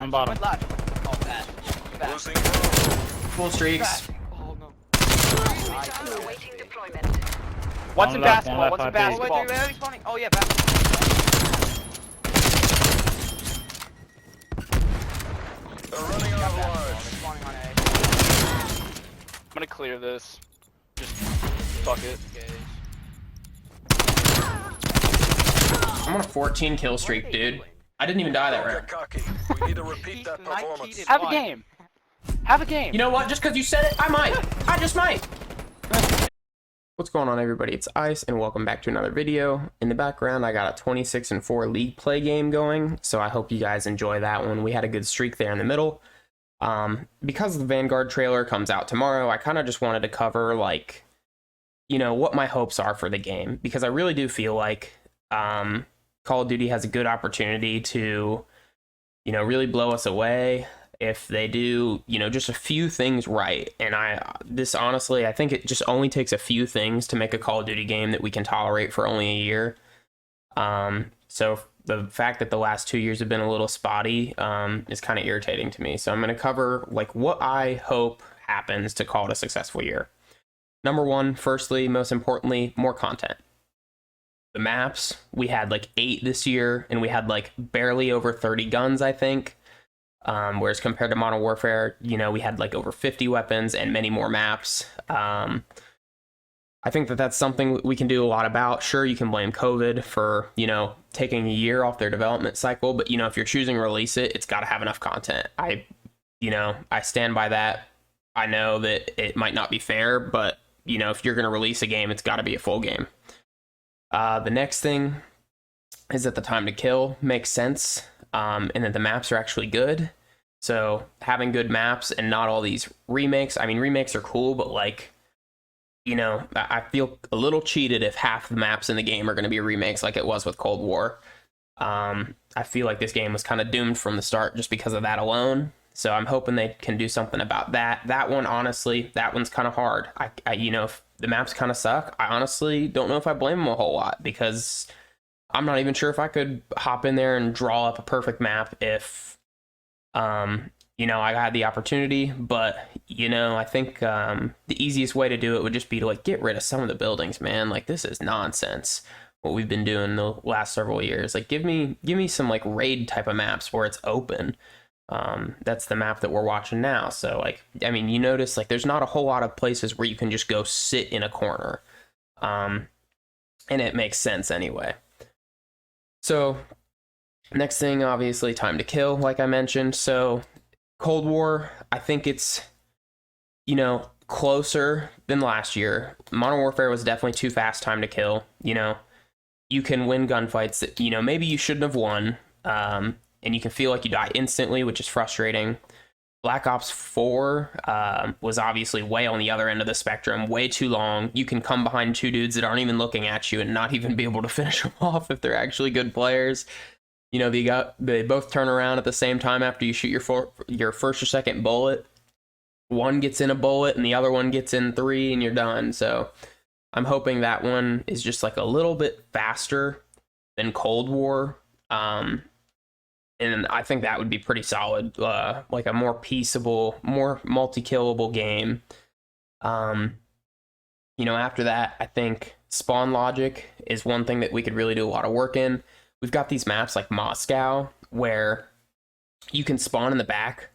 On bottom. Went left. Oh, bad. Bad. Losing ground. Full streaks. Bad. Oh, no. Awaiting deployment. What's in left, basketball? What's in IP. basketball? Wait, wait, spawning. Oh, yeah, basketball. They're running out of They're lives. spawning on A. I'm gonna clear this. Just fuck it. I'm on a 14 kill streak, dude. I didn't even die that Don't round. get cocky. We need to repeat that performance. Have a game. Have a game. You know what? Just because you said it, I might. I just might. What's going on, everybody? It's Ice, and welcome back to another video. In the background, I got a 26-4 league play game going, so I hope you guys enjoy that one. We had a good streak there in the middle. Because the Vanguard trailer comes out tomorrow, I kind of just wanted to cover, like, you know, what my hopes are for the game, because I really do feel like Call of Duty has a good opportunity to, you know, really blow us away if they do, you know, just a few things right. And this honestly, I think it just only takes a few things to make a Call of Duty game that we can tolerate for only a year. So the fact that the last 2 years have been a little spotty is kind of irritating to me. So I'm going to cover like what I hope happens to call it a successful year. Number one, firstly, most importantly, more content. The maps, we had like 8 this year, and we had like barely over 30 guns, I think. Whereas compared to Modern Warfare, you know, we had like over 50 weapons and many more maps. I think that that's something we can do a lot about. Sure, you can blame COVID for, you know, taking a year off their development cycle, but, you know, if you're choosing to release it, it's got to have enough content. I stand by that. I know that it might not be fair, but, you know, if you're going to release a game, it's got to be a full game. The next thing is that the time to kill makes sense, and that the maps are actually good. So having good maps and not all these remakes. I mean, remakes are cool, but like, you know, I feel a little cheated if half the maps in the game are going to be remakes like it was with Cold War. I feel like this game was kind of doomed from the start just because of that alone. So I'm hoping they can do something about that. That one, honestly, that one's kind of hard. You know, if the maps kind of suck, I honestly don't know if I blame them a whole lot, because I'm not even sure if I could hop in there and draw up a perfect map if, you know, I had the opportunity. But, you know, I think the easiest way to do it would just be to like get rid of some of the buildings, man. Like, this is nonsense what we've been doing the last several years. Like, give me some like raid type of maps where it's open. That's the map that we're watching now. So like, I mean, you notice like there's not a whole lot of places where you can just go sit in a corner. And it makes sense anyway. So next thing, obviously, time to kill, like I mentioned. So Cold War, I think it's, you know, closer than last year. Modern Warfare was definitely too fast time to kill. You know, you can win gunfights that, you know, maybe you shouldn't have won. And you can feel like you die instantly, which is frustrating. Black Ops 4 was obviously way on the other end of the spectrum, way too long. You can come behind 2 dudes that aren't even looking at you and not even be able to finish them off if they're actually good players. You know, they both turn around at the same time after you shoot your first or second bullet. One gets in a bullet and the other one gets in 3, and you're done. So I'm hoping that one is just like a little bit faster than Cold War. And I think that would be pretty solid, like a more peaceable, more multi-killable game. You know, after that, I think spawn logic is one thing that we could really do a lot of work in. We've got these maps like Moscow where you can spawn in the back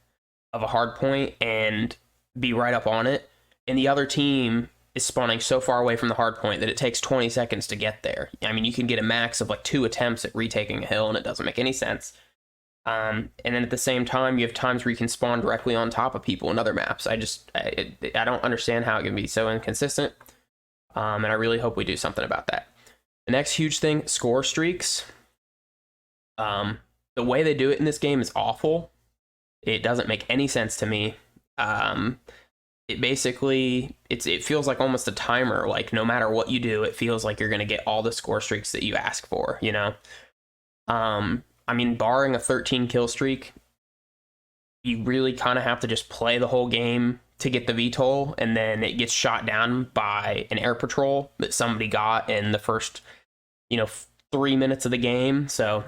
of a hard point and be right up on it, and the other team is spawning so far away from the hard point that it takes 20 seconds to get there. I mean, you can get a max of like 2 attempts at retaking a hill, and it doesn't make any sense. And then at the same time, you have times where you can spawn directly on top of people in other maps. I don't understand how it can be so inconsistent. And I really hope we do something about that. The next huge thing, score streaks. The way they do it in this game is awful. It doesn't make any sense to me. It basically, it feels like almost a timer. Like, no matter what you do, it feels like you're going to get all the score streaks that you ask for, you know? I mean, barring a 13 kill streak, you really kind of have to just play the whole game to get the VTOL, and then it gets shot down by an air patrol that somebody got in the first, you know, 3 minutes of the game. So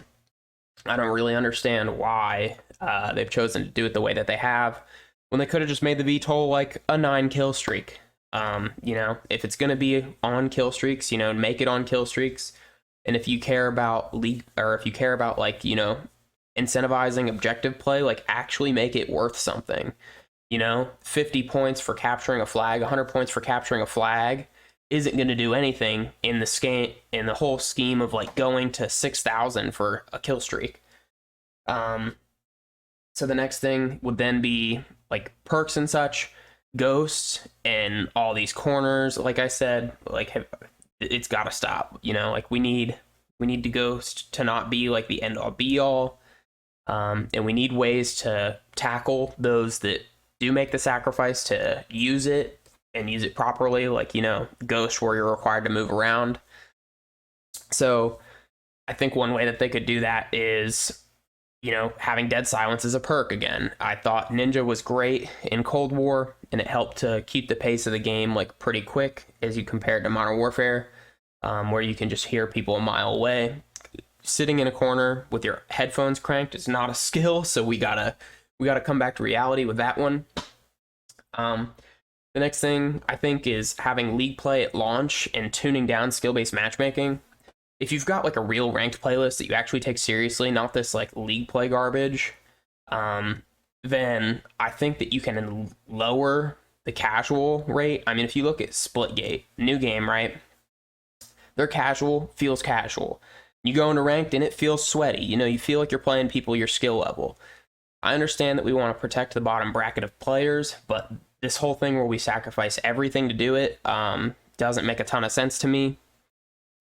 I don't really understand why They've chosen to do it the way that they have, when they could have just made the VTOL like a 9 kill streak. You know, if it's going to be on kill streaks, you know, make it on kill streaks. And if you care about league, or if you care about, like, you know, incentivizing objective play, like, actually make it worth something. You know, 50 points for capturing a flag, 100 points for capturing a flag isn't going to do anything in the whole scheme of, like, going to 6,000 for a kill streak. So the next thing would then be like perks and such, ghosts, and all these corners. Like I said, like, it's got to stop. You know, like, we need the ghost to not be like the end all be all, and we need ways to tackle those that do make the sacrifice to use it and use it properly. Like, you know, ghost where you're required to move around. So I think one way that they could do that is, you know, having dead silence as a perk again. I thought Ninja was great in Cold War, and it helped to keep the pace of the game like pretty quick as you compared to Modern Warfare, where you can just hear people a mile away. Sitting in a corner with your headphones cranked is not a skill, so we gotta come back to reality with that one. The next thing I think is having league play at launch and tuning down skill-based matchmaking. If you've got like a real ranked playlist that you actually take seriously, not this like league play garbage, then I think that you can lower the casual rate. I mean, if you look at Splitgate, new game, right? They're casual, feels casual. You go into ranked and it feels sweaty. You know, you feel like you're playing people your skill level. I understand that we want to protect the bottom bracket of players, but this whole thing where we sacrifice everything to do it doesn't make a ton of sense to me.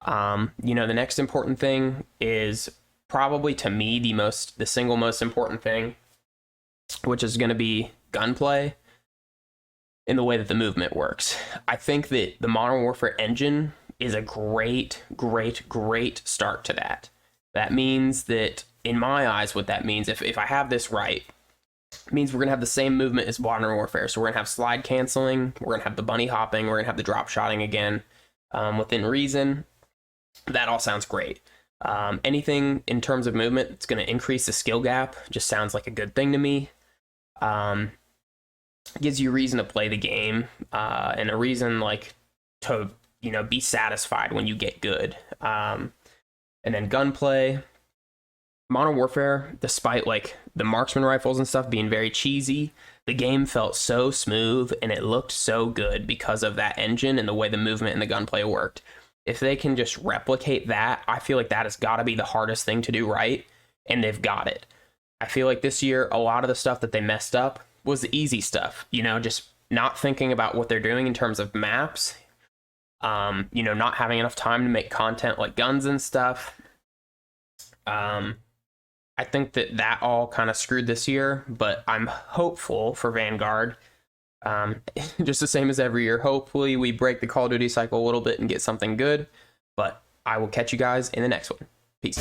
You know, the next important thing is probably, to me, the single most important thing, which is going to be gunplay in the way that the movement works. I think that the Modern Warfare engine is a great start to that. That means that, in my eyes, what that means, if I have this right, it means we're going to have the same movement as Modern Warfare. So we're going to have slide canceling, we're going to have the bunny hopping, we're going to have the drop shotting again, within reason. That all sounds great. Anything in terms of movement that's going to increase the skill gap just sounds like a good thing to me. Gives you a reason to play the game, and a reason, like, to, you know, be satisfied when you get good. And then gunplay. Modern Warfare, despite like the marksman rifles and stuff being very cheesy, the game felt so smooth and it looked so good because of that engine and the way the movement and the gunplay worked. If they can just replicate that, I feel like that has got to be the hardest thing to do right, and they've got it. I feel like this year, a lot of the stuff that they messed up was the easy stuff, you know, just not thinking about what they're doing in terms of maps, you know, not having enough time to make content like guns and stuff. I think that all kind of screwed this year, but I'm hopeful for Vanguard. Just the same as every year. Hopefully we break the Call of Duty cycle a little bit and get something good, but I will catch you guys in the next one. Peace.